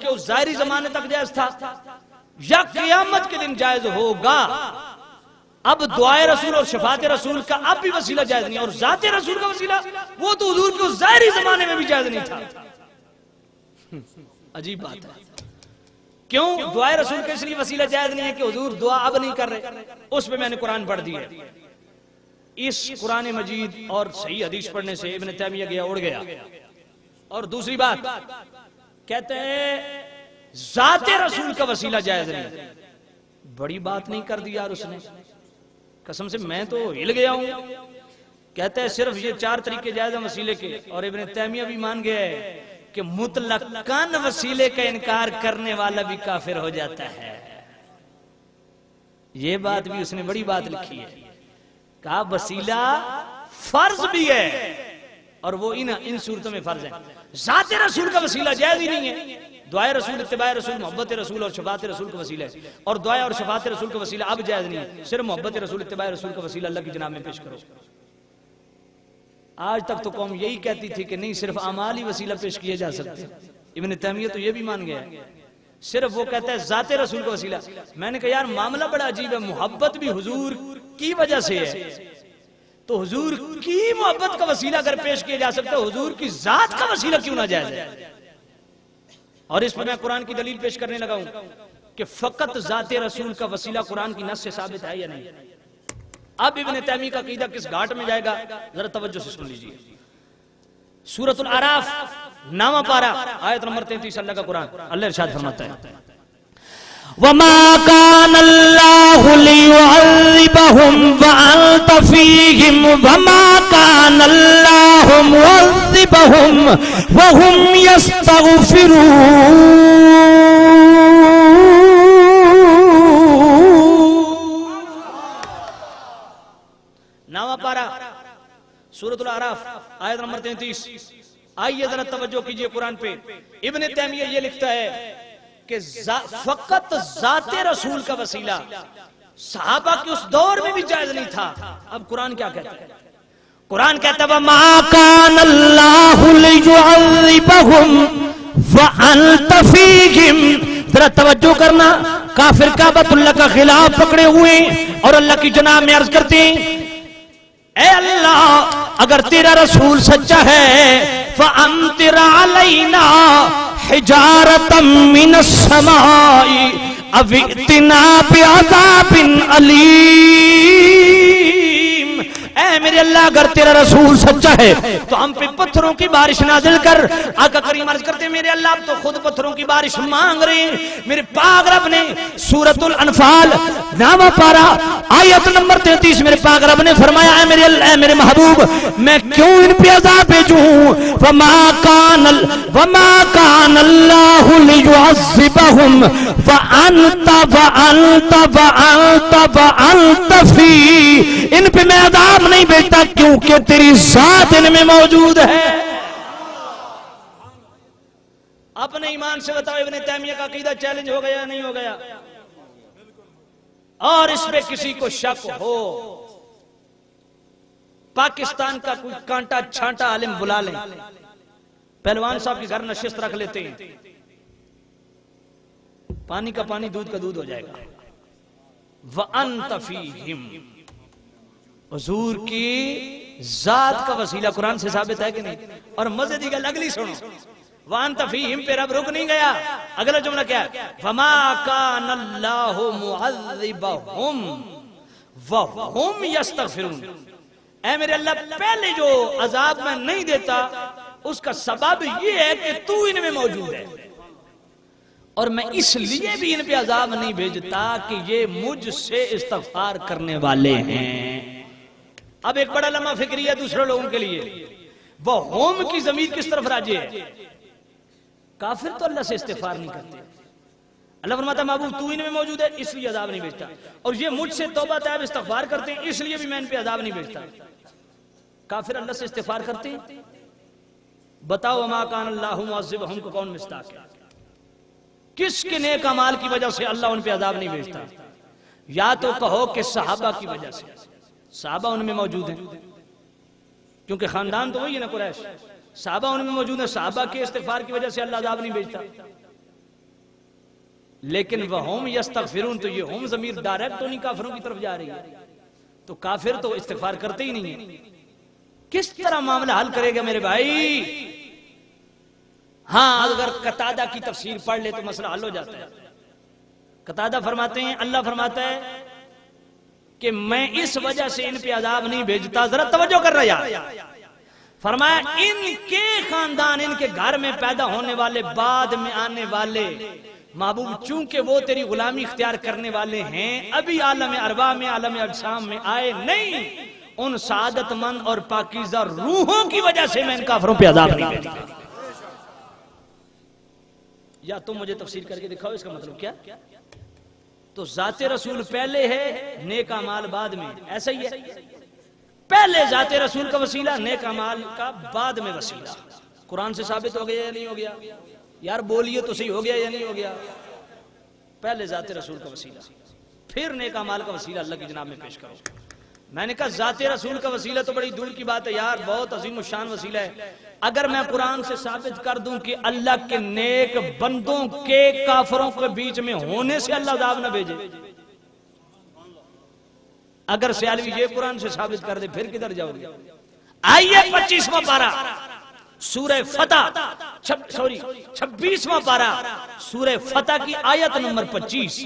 کے اس ظاہری زمانے تک جائز تھا یا قیامت کے دن جائز ہوگا؟ اب دعائے رسول اور شفاعت رسول کا اب بھی وسیلہ جائز نہیں، اور ذات رسول کا وسیلہ وہ تو حضور کے اس ظاہری زمانے میں بھی جائز نہیں تھا۔ عجیب بات ہے، کیوں دعائے رسول کے اس لیے وسیلہ جائز نہیں ہے کہ حضور دعا اب نہیں کر رہے؟ اس پہ میں نے قرآن پڑھ دیا۔ اس قرآن مجید اور صحیح حدیث پڑھنے سے ابن تیمیہ گیا اڑ گیا۔ اور دوسری بات کہتے ہیں ذات رسول کا وسیلہ جائز نہیں، بڑی بات نہیں کر دی یار اس نے، قسم سے میں تو ہل گیا ہوں۔ کہتے ہیں صرف یہ 4 طریقے جائز ہیں وسیلے کے، اور ابن تیمیہ بھی مان گیا ہے کہ مطلقاً وسیلے کا انکار کرنے والا بھی کافر ہو جاتا ہے۔ یہ بات بھی اس نے بڑی بات لکھی ہے، کہا وسیلہ فرض بھی ہے، اور وہ ان صورتوں میں فرض ہے۔ ذات رسول کا وسیلہ جائز ہی نہیں ہے، دعائے رسول، اتباع رسول، محبت رسول اور شفاعت رسول کا وسیلہ ہے، اور دعائے اور شفاعت رسول کا وسیلہ اب جائز نہیں ہے، صرف محبت رسول، اتباع رسول کا وسیلہ اللہ کی جناب میں پیش کرو۔ آج تک تو قوم یہی کہتی تھی کہ نہیں صرف اعمال ہی وسیلہ پیش کیے جا سکتے، ابن تیمیہ تو یہ بھی مان گیا ہے، صرف وہ کہتا ہے ذات رسول کا وسیلہ۔ میں نے کہا یار معاملہ بڑا عجیب ہے، محبت بھی حضور کی وجہ سے ہے، تو حضور کی محبت کا وسیلہ اگر پیش کیا جا سکتا ہے، حضور کی ذات کا وسیلہ کیوں نہ جائز ہے؟ اور اس پر میں قرآن کی دلیل پیش کرنے لگا ہوں کہ فقط ذات رسول کا وسیلہ قرآن کی نص سے ثابت ہے یا نہیں۔ اب ابن تیمیہ کا عقیدہ کس گھاٹ میں جائے گا، ذرا توجہ سے سن لیجئے۔ سورۃ الاعراف 9واں پارہ آیت نمبر 33 اللہ کا قرآن، اللہ ارشاد فرماتا ہے وَمَا كَانَ اللَّهُ لِيُعَذِّبَهُمْ وَأَنْتَ فِيهِمْ وَمَا كَانَ اللَّهُ مُعَذِّبَهُمْ وَهُمْ يَسْتَغْفِرُونَ۔ نواں پارہ سورۃ الاعراف آیت نمبر 33، آئیے ذرا توجہ کیجئے قرآن پہ۔ ابن تیمیہ یہ لکھتا ہے کہ فقط ذات رسول کا وسیلہ صحابہ کے اس دور میں بھی جائز نہیں تھا۔ اب قرآن کیا کہتا ہے؟ قرآن کہتا ہے وَمَا كَانَ اللَّهُ لِيُعَذِّبَهُمْ وَأَنْتَ فِيهِمْ۔ ذرا توجہ کرنا، کافر کعبۃ اللہ کا خلاف پکڑے ہوئے اور اللہ کی جناب میں عرض کرتے ہیں اے اللہ اگر تیرا رسول سچا ہے فَأَمْطِرْ عَلَيْنَا حِجَارَةً مِّنَ السَّمَاءِ أَوْ ائْتِنَا بِعَذَابٍ أَلِيمٍ۔ اے میرے اللہ اگر تیرا رسول سچا ہے تو ہم پہ پتھروں کی بارش نازل کر۔ آقا کریم عرض کرتے ہیں میرے اللہ اب تو خود پتھروں کی بارش مانگ رہے ہیں۔ میرے پاک رب نے سورۃ الانفال 9واں پارہ آیت نمبر 33 میرے پاک رب نے فرمایا اے میرے اللہ، اے میرے محبوب میں کیوں ان پہ عذاب بھیجوں؟ وَمَا كَانَ اللَّهُ لِيُعَذِّبَهُمْ وَأَنْتَ فِيهِمْ۔ ان پہ میں عذاب نہیں بھیجتا کیونکہ تیری ذات ان میں موجود ہے۔ اپنے ایمان سے بتاؤ ابن تیمیہ کا عقیدہ چیلنج ہو گیا یا نہیں ہو گیا؟ اور اس پہ کسی کو شک ہو پاکستان کا کوئی کانٹا چھانٹا عالم بلا لیں، پہلوان صاحب کے گھر نشست رکھ لیتے ہیں، پانی کا پانی دودھ کا دودھ ہو جائے گا۔ وَأَنْتَ فِيهِمْ، حضور کی ذات کا وسیلہ قرآن سے ثابت ہے کہ نہیں؟ اور مزے دی گل اگلی سنو، وَأَنْتَ فِيهِمْ پہ رب رک نہیں گیا، اگلا جملہ کیا ہے؟ وَمَا كَانَ اللَّهُ مُعَذِّبَهُمْ وَهُمْ يَسْتَغْفِرُونَ۔ اے میرے اللہ پہلے جو عذاب میں نہیں دیتا اس کا سبب یہ ہے کہ تو ان میں موجود ہے، اور میں اس لیے بھی ان پہ عذاب نہیں بھیجتا کہ یہ مجھ سے استغفار کرنے والے ہیں۔ اب ایک بڑا لمحہ فکری ہے دوسرے لوگوں کے لیے، وہ ہوم کی ضمیر کس طرف راجع ہے؟ کافر تو اللہ سے استغفار نہیں کرتے، اللہ فرماتا محبوب تو ان میں موجود ہے اس لیے عذاب نہیں بھیجتا، اور یہ مجھ سے توبہ طیب استغفار کرتے ہیں اس لیے بھی میں ان پہ عذاب نہیں بھیجتا۔ کافر اللہ سے استغفار کرتے ہیں؟ بتاؤ وما کان اللہ معذبہم کو کون مصداق ہے؟ کس کے نیک اعمال کی وجہ سے اللہ ان پہ عذاب نہیں بھیجتا؟ یا تو کہو کہ صحابہ کی وجہ سے، صحابہ ان میں موجود ہیں کیونکہ خاندان تو وہی ہے نا قریش، صحابہ ان میں موجود ہیں، صحابہ کے استغفار کی وجہ سے اللہ عذاب نہیں بھیجتا۔ لیکن وہم یستغفرون، تو یہ ہم ضمیر ڈائریکٹ انہیں کافروں کی طرف جا رہی ہے، تو کافر تو استغفار کرتے ہی نہیں ہیں. کس طرح معاملہ حل کرے گا میرے بھائی؟ ہاں اگر قتادہ کی تفسیر پڑھ لے تو مسئلہ حل ہو جاتا ہے. قتادہ فرماتے ہیں، اللہ فرماتا ہے کہ میں اس وجہ سے ان پہ عذاب نہیں بھیجتا. ذرا توجہ کر رہا ہے. فرمایا ان کے خاندان، ان کے گھر میں پیدا ہونے والے، بعد میں آنے والے محبوب، چونکہ وہ تیری غلامی اختیار کرنے والے ہیں، ابھی عالم ارواح میں، عالم اجسام میں آئے نہیں، ان سعادت مند اور پاکیزہ روحوں کی وجہ سے میں ان کافروں پہ عذاب نہیں بھیجتا. یا تم مجھے تفسیر کر کے دکھاؤ اس کا مطلب کیا؟ تو ذات رسول پہلے ہے، نیک اعمال بعد میں، ایسا ہی ہے. پہلے ذات رسول کا وسیلہ، نیک اعمال کا بعد میں وسیلہ. قرآن سے ثابت ہو گیا یا نہیں ہو گیا؟ یار بولیے تو صحیح، ہو گیا یا نہیں ہو گیا؟ پہلے ذات رسول کا وسیلہ، پھر نیک اعمال کا وسیلہ اللہ کی جناب میں پیش کرو. میں نے کہا ذات رسول کا وسیلہ تو بڑی دور کی بات ہے یار، بہت عظیم الشان وسیلہ ہے. اگر میں قرآن سے ثابت کر دوں کہ اللہ کے نیک بندوں کے کافروں کے بیچ میں ہونے سے اللہ عذاب نہ بھیجے، اگر سیالوی یہ قرآن سے ثابت کر دے پھر کدھر جاؤ گے؟ آئیے 25واں پارہ سورہ فتح، 26واں پارہ سورہ فتح کی آیت نمبر 25،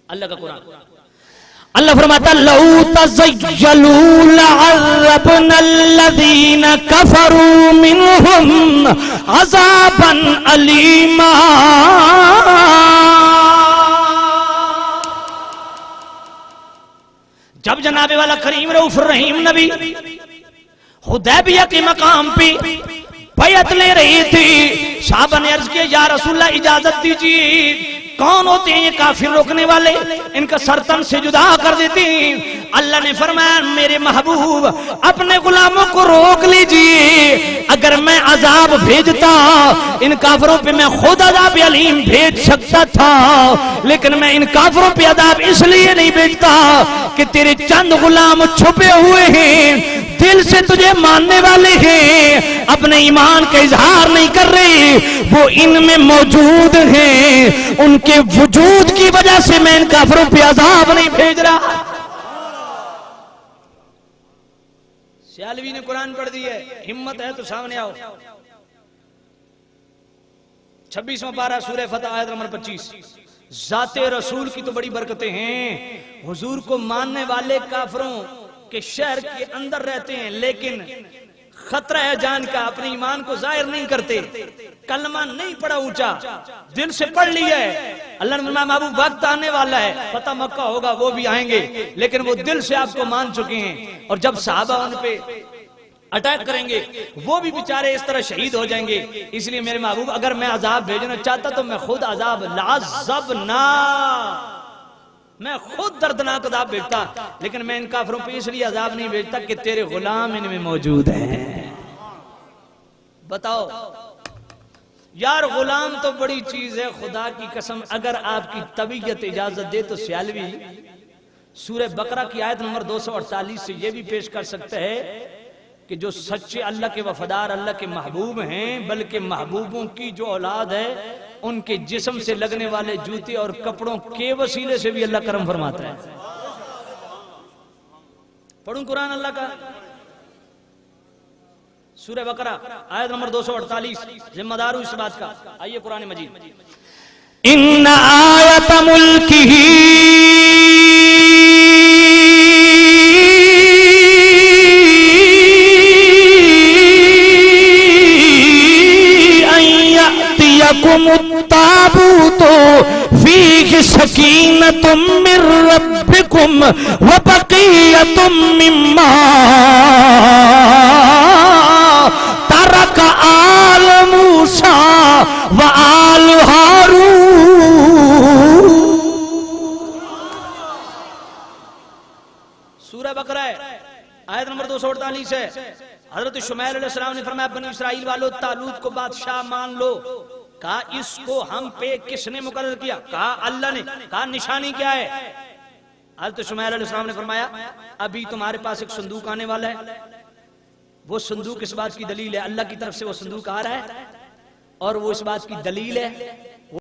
اللہ کا قرآن. اللہ فرماتا لو تزیلوا لعذبنا الذین کفروا منہم عذابا علیما. جب جناب والا کریم رؤوف الرحیم نبی حدیبیہ کے مقام پہ بیعت لے رہی تھی، صحابہ نے عرض کیا یا رسول اللہ اجازت دیجیے، کون ہوتے ہیں یہ کافر روکنے والے؟ ان کا سر تن سے جدا کر دیتے ہیں. اللہ نے فرمایا میرے محبوب اپنے غلاموں کو روک لیجئے، اگر میں عذاب بھیجتا ان کافروں پہ میں خود عذاب علیم بھیج سکتا تھا، لیکن میں ان کافروں پہ عذاب اس لیے نہیں بھیجتا کہ تیرے چند غلام چھپے ہوئے ہیں، دل سے تجھے ماننے والے ہیں، اپنے ایمان کا اظہار نہیں کر رہے، وہ ان میں موجود ہیں، ان کے وجود کی وجہ سے میں ان کافروں پہ عذاب نہیں بھیج رہا. سیالوی نے قرآن پڑھ دی ہے، ہمت ہے تو سامنے آؤ. 26واں پارہ سورہ فتح آیت نمبر 25. ذات رسول کی تو بڑی برکتیں ہیں، حضور کو ماننے والے کافروں کے شہر کے اندر رہتے ہیں، لیکن خطرہ ہے جان کا، اپنے ایمان کو ظاہر نہیں کرتے، کلمہ نہیں پڑھا اونچا، دل سے پڑھ لیا ہے. اللہ نے فرمایا محبوب وقت آنے والا ہے، فتح مکہ ہوگا، وہ بھی آئیں گے، لیکن وہ دل سے آپ کو مان چکے ہیں، اور جب صحابہ ان پہ اٹیک کریں گے وہ بھی بیچارے اس طرح شہید ہو جائیں گے. اس لیے میرے محبوب اگر میں عذاب بھیجنا چاہتا تو میں خود عذاب لعذبنا، میں خود دردناک عذاب بھیجتا، لیکن میں ان کافروں پہ اس لیے عذاب نہیں بھیجتا کہ تیرے غلام ان میں موجود ہیں. بتاؤ یار، غلام تو بڑی چیز ہے، خدا کی قسم اگر آپ کی طبیعت اجازت دے تو سیالوی سورہ بقرہ کی آیت نمبر 248 سے یہ بھی پیش کر سکتے ہیں کہ جو سچے اللہ کے وفادار، اللہ کے محبوب ہیں، بلکہ محبوبوں کی جو اولاد ہے ان کے جسم سے لگنے والے جوتے اور کپڑوں کے وسیلے سے بھی اللہ کرم فرماتا ہے. پڑھوں قرآن اللہ کا، سورہ بقرہ آیت نمبر 248، ذمہ دار ہوں اس بات کا. آئیے قرآن مجید. ان آیت ملکہ یأتیکم التابوت فیہ سکینۃ من ربکم وبقیۃ مما ترک آل موسیٰ وآل ہارون. سورہ بقرہ ہے، آیت نمبر 248 ہے. حضرت شمیل علیہ السلام نے فرمایا بنی اسرائیل والو طالوت کو بادشاہ مان لو. کہا اس کو ہم پہ کس نے مقرر کیا؟ کہا اللہ نے. کہا نشانی کیا ہے؟ حضرت شمیل علیہ السلام نے فرمایا ابھی تمہارے پاس ایک صندوق آنے والا ہے، وہ صندوق اس بات کی دلیل ہے، اللہ کی طرف سے وہ صندوق آ رہا ہے، اور وہ اس بات کی دلیل ہے